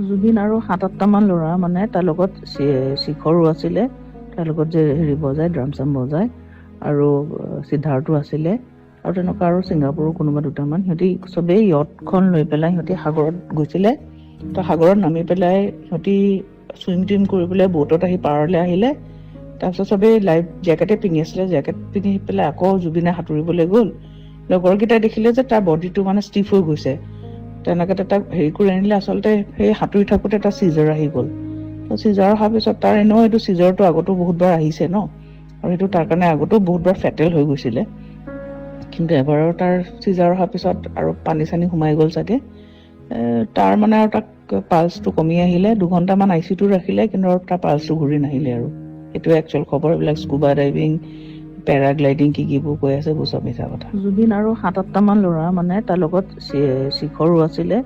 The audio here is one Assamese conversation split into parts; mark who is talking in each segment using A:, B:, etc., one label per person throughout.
A: জুবিন আৰু ৭-৮টামান ল'ৰা মানে তাৰ লগত শিখৰো আছিলে, তাৰ লগত যে হেৰি বজায় ড্ৰাম চাম বজায়, আৰু সিদ্ধাৰ্থো আছিলে, আৰু তেনেকুৱা আৰু ছিংগাপুৰৰ কোনোবা দুটামান। সিহঁতি চবেই য়টখন লৈ পেলাই সিহঁতি সাগৰত গৈছিলে। তো সাগৰত নামি পেলাই সিহঁতি চুইম টুইম কৰি পেলাই বোটত আহি পাৰলৈ আহিলে। তাৰপিছত চবেই লাইফ জেকেটে পিন্ধি আছিলে, জেকেট পিন্ধি পেলাই আকৌ জুবিনে সাঁতুৰিবলৈ গ'ল। লগৰকেইটাই দেখিলে যে তাৰ বডিটো মানে ষ্টিফ হৈ গৈছে। তেনেকৈ তাক হেৰি কৰি আনিলে। আচলতে সেই সাঁতুৰি থাকোঁতে এটা চিজাৰ আহি গ'ল। তো চিজাৰ অহাৰ পিছত তাৰ এনেও এইটো চিজাৰটো আগতো বহুতবাৰ আহিছে ন, আৰু সেইটো তাৰ কাৰণে আগতেও বহুতবাৰ ফেটেল হৈ গৈছিলে। কিন্তু এবাৰৰ তাৰ চিজাৰ অহাৰ পিছত আৰু পানী চানী সোমাই গ'ল চাগে। তাৰ মানে আৰু তাক পালচটো কমি আহিলে। 2 ঘণ্টামান ICU ৰাখিলে, কিন্তু আৰু তাৰ পালচটো ঘূৰি নাহিলে। আৰু এইটোৱে একচুৱেল খবৰ। এইবিলাক স্কুবা ডাইভিং, পেৰাগ্লাইডিং কিবোৰ কৈ আছে এইবোৰ চব মিছা কথা। জুবিন আৰু ৭-৮টামান ল'ৰা মানে তাৰ লগত শিখৰো আছিলে,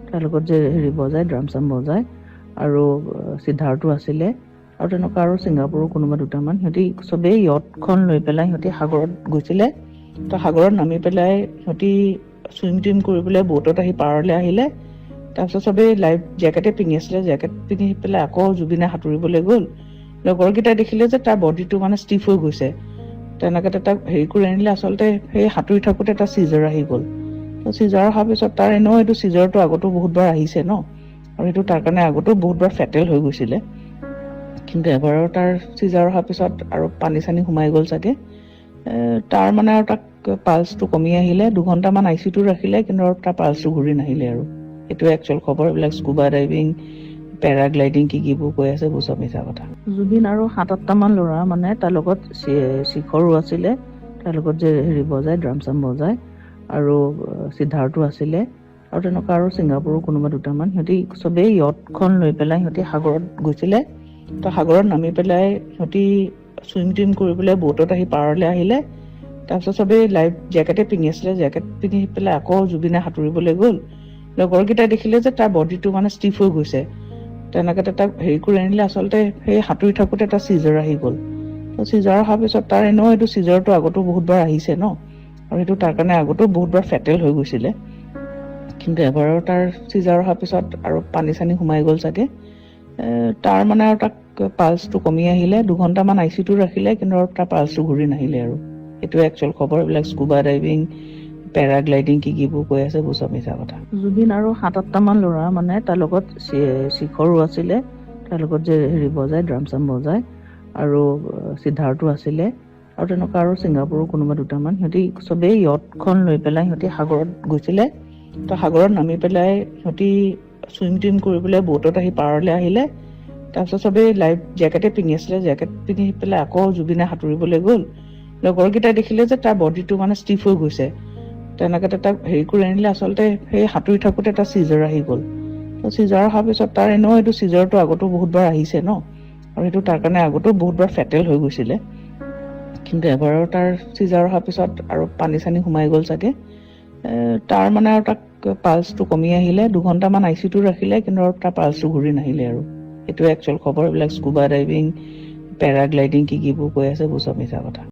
A: তাৰ লগত যে হেৰি বজায় ড্ৰাম চাম বজায়, আৰু সিদ্ধাৰ্থো আছিলে, আৰু তেনেকুৱা আৰু ছিংগাপুৰৰ কোনোবা দুটামান। সিহঁতি চবেই য়টখন লৈ পেলাই সিহঁতি সাগৰত গৈছিলে। তো সাগৰত নামি পেলাই সিহঁতি চুইম টুইম কৰি পেলাই বোটত আহি পাৰলৈ আহিলে। তাৰপিছত চবেই লাইফ জেকেটে পিন্ধি আছিলে, জেকেট পিন্ধি পেলাই আকৌ জুবিনে সাঁতুৰিবলৈ গ'ল। লগৰকেইটাই দেখিলে যে তাৰ বডিটো মানে ষ্টিফ হৈ গৈছে। তেনেকৈ তাক হেৰি কৰি আনিলে। আচলতে সেই সাঁতুৰি থাকোঁতে এটা চিজাৰ আহি গ'ল। তো চিজাৰ অহাৰ পিছত তাৰ এনেও এইটো চিজাৰটো আগতো বহুতবাৰ আহিছে ন, আৰু সেইটো তাৰ কাৰণে আগতেও বহুতবাৰ ফেটেল হৈ গৈছিলে। কিন্তু এবাৰৰ তাৰ চিজাৰ অহাৰ পিছত আৰু পানী চানী সোমাই গ'ল চাগে। তাৰ মানে আৰু তাক পালচটো কমি আহিলে। 2 ঘণ্টামান ICU ৰাখিলে, কিন্তু আৰু তাৰ পালচটো ঘূৰি নাহিলে। আৰু এইটোৱে একচুৱেল খবৰ। এইবিলাক স্কুবা ডাইভিং, পেৰাগ্লাইডিং কিবোৰ কৈ আছে এইবোৰ চব মিছা কথা। জুবিন আৰু ৭-৮টামান ল'ৰা মানে তাৰ লগত শিখৰো আছিলে, তাৰ লগত যে হেৰি বজায় ড্ৰাম চাম বজায়, আৰু সিদ্ধাৰ্থো আছিলে, আৰু তেনেকুৱা আৰু ছিংগাপুৰৰ কোনোবা দুটামান। সিহঁতি চবেই য়টখন লৈ পেলাই সিহঁতি সাগৰত গৈছিলে। তো সাগৰত নামি পেলাই সিহঁতি চুইম টুইম কৰি পেলাই বোটত আহি পাৰলৈ আহিলে। তাৰপিছত চবেই লাইফ জেকেটে পিন্ধি আছিলে, জেকেট পিন্ধি পেলাই আকৌ জুবিনে সাঁতুৰিবলৈ গ'ল। লগৰকেইটাই দেখিলে যে তাৰ বডিটো মানে ষ্টিফ হৈ গৈছে। তেনেকৈ তাক হেৰি কৰি আনিলে। আচলতে সেই সাঁতুৰি থাকোঁতে এটা চিজাৰ আহি গ'ল। তো চিজাৰ অহাৰ পিছত তাৰ এনেও এইটো চিজাৰটো আগতো বহুতবাৰ আহিছে ন, আৰু সেইটো তাৰ কাৰণে আগতেও বহুতবাৰ ফেটেল হৈ গৈছিলে। কিন্তু এবাৰৰ তাৰ চিজাৰ অহাৰ পিছত আৰু পানী চানী সোমাই গ'ল চাগে। তাৰ মানে আৰু তাক পালচটো কমি আহিলে। 2 ঘণ্টামান ICU ৰাখিলে, কিন্তু আৰু তাৰ পালচটো ঘূৰি নাহিলে। আৰু এইটোৱে একচুৱেল খবৰ। এইবিলাক স্কুবা ডাইভিং, পেৰাগ্লাইডিং কিবোৰ কৈ আছে এইবোৰ চব মিছা কথা। জুবিন আৰু ৭-৮টামান ল'ৰা মানে তাৰ লগত শিখৰো আছিলে, তাৰ লগত যে হেৰি বজায় ড্ৰাম চাম বজায়, আৰু সিদ্ধাৰ্থো আছিলে, আৰু তেনেকুৱা আৰু ছিংগাপুৰৰ কোনোবা দুটামান। সিহঁতি চবেই য়টখন লৈ পেলাই সিহঁতি সাগৰত গৈছিলে। তো সাগৰত নামি পেলাই সিহঁতি চুইম টুইম কৰি পেলাই বোটত আহি পাৰলৈ আহিলে। তাৰপিছত চবেই লাইফ জেকেটে পিন্ধি আছিলে, জেকেট পিন্ধি পেলাই আকৌ জুবিনে সাঁতুৰিবলৈ গ'ল। লগৰকেইটাই দেখিলে যে তাৰ বডিটো মানে ষ্টিফ হৈ গৈছে। তেনেকৈ তাক হেৰি কৰি আনিলে। আচলতে সেই সাঁতুৰি থাকোঁতে এটা চিজাৰ আহি গ'ল। তো চিজাৰ অহাৰ পিছত তাৰ এনেও এইটো চিজাৰটো আগতো বহুতবাৰ আহিছে ন, আৰু সেইটো তাৰ কাৰণে আগতেও বহুতবাৰ ফেটেল হৈ গৈছিলে। কিন্তু এবাৰৰ তাৰ চিজাৰ অহাৰ পিছত আৰু পানী চানী সোমাই গ'ল চাগে। তাৰ মানে আৰু তাক পালচটো কমি আহিলে। 2 ঘণ্টামান ICU ৰাখিলে, কিন্তু আৰু তাৰ পালচটো ঘূৰি নাহিলে। আৰু এইটোৱে একচুৱেল খবৰ। এইবিলাক স্কুবা ডাইভিং, পেৰাগ্লাইডিং কিবোৰ কৈ আছে এইবোৰ চব মিছা কথা।